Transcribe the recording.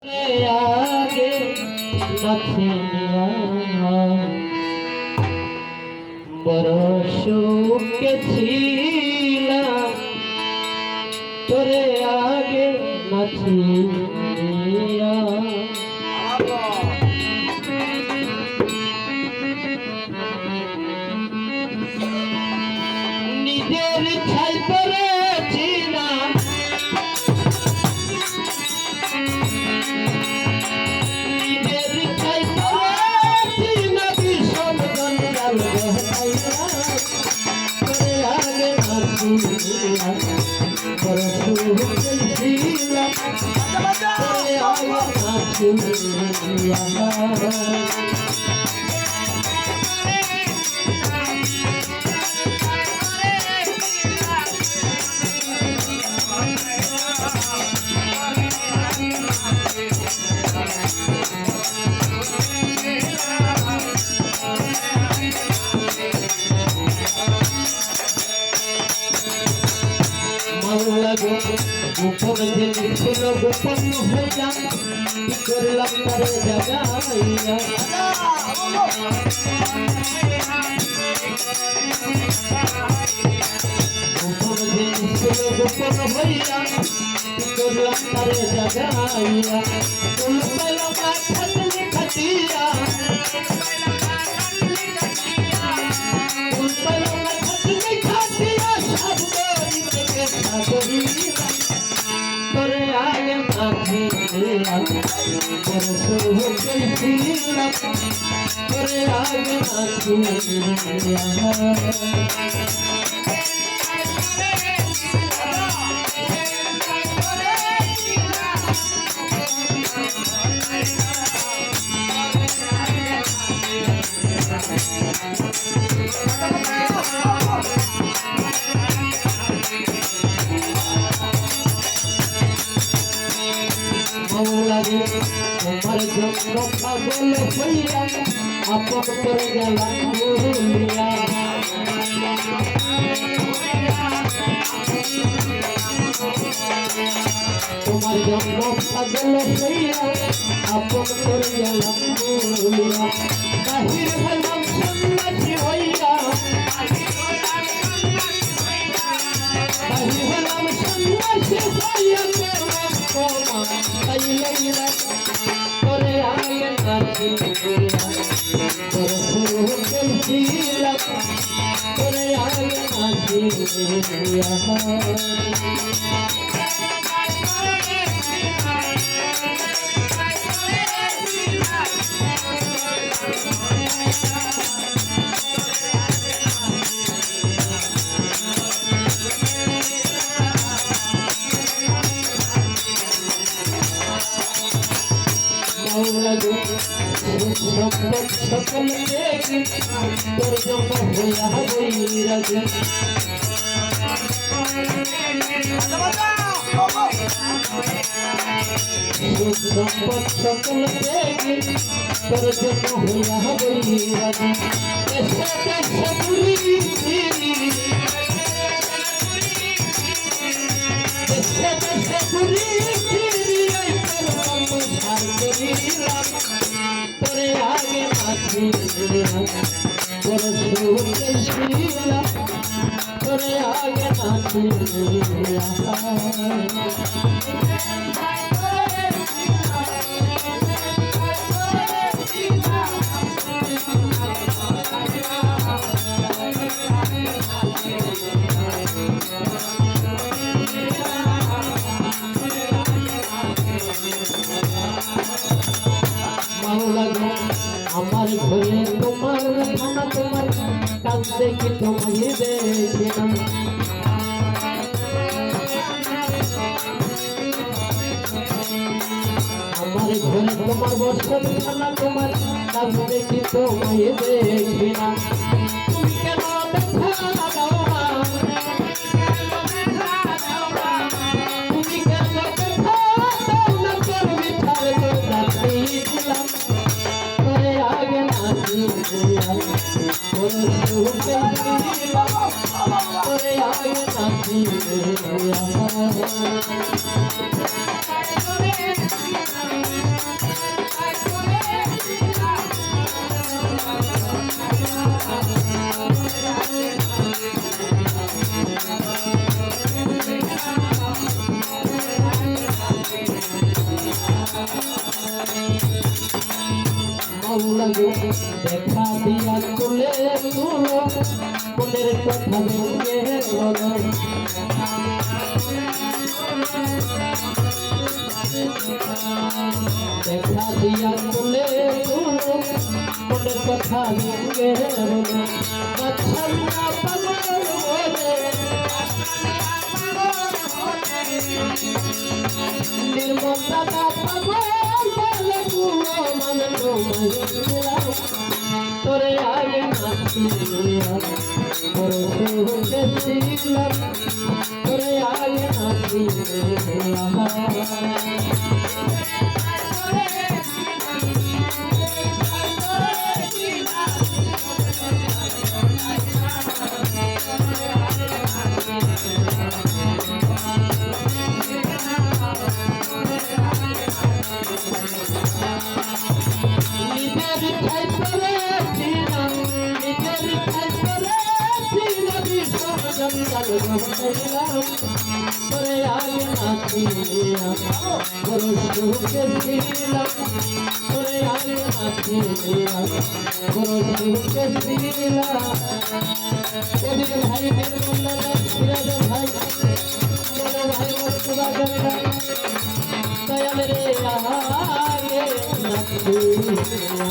आगे नथिया बरसों के छीला तोरे आगे नथिया निजेर छाई तोरे छीला গোপন দিন ছিল গোপন হইয়া কি করলাম তারে জাগাইয়া গোপন দিন ছিল গোপন হইয়া কি করলাম তারে জাগাইয়া তুল পেলাম না খাটলি খাটিয়া তুল পেলাম না খাটলি খাটিয়া সব করিতে সাগরিয়া তোরে আগে মাঝিয়া বরসো কইছিলা তোরে আগে মাঝিয়া তোমার জন্য পাগল হইয়া আপন করে গেলাম ভুলিয়া তোমার জন্য পাগল হইয়া আপন করে গেলাম ভুলিয়া বাহির হইলাম সন্ন্যাসী হইয়া বাহির হইলাম সন্ন্যাসী হইয়া তোরে আগে নাচিয়া তোরে আগে নাচিয়া সকল দেখি তোর জন্য হইয়া বৈরাগী সম্পদ সকল দেখি তোর জন্য হইয়া বৈরাগী এসে দেশে ঘুরি এসে দেশে ঘুরি তোরে আগে নাচিয়া বরসো কইছিলা তোরে আগে নাচিয়া আমার ঘরে তোমার খানা তোমার কাজ দেখি তোমায় দেখি না আমার ঘরে তোমার বসত খানা তোমার কাজ দেখি তোমায় দেখি না তুমি কেন দেখা দাও না তুমি কেন দেখা দাও না তোর মিঠার রাখি দিলাম তোরে আগে নাচিয়া বরসো কইছিলা তোরে আগে নাচিয়া মাওলা গো দেখা দিয়া চলে তুলো মনের কথা ভেঙে বলো দেখা দিয়া চলে তুলো মনের কথা ভেঙে বলো মাছাল্লা পাগল বলে নির্মল দাদা পাগল বলে পুরো মানে তোরে আগে নাচিলাম তোরে আগে নাচিলাম তোরে আগে নাচিলাম বড় সুখে ছিলাম তোরে আগে নাচিলাম বড় সুখে ছিলাম এদিকে ভাই সিরাজ ভাই বড় ভাই মস্তুবা জমিদার দয়াল রে আগে নাচিলাম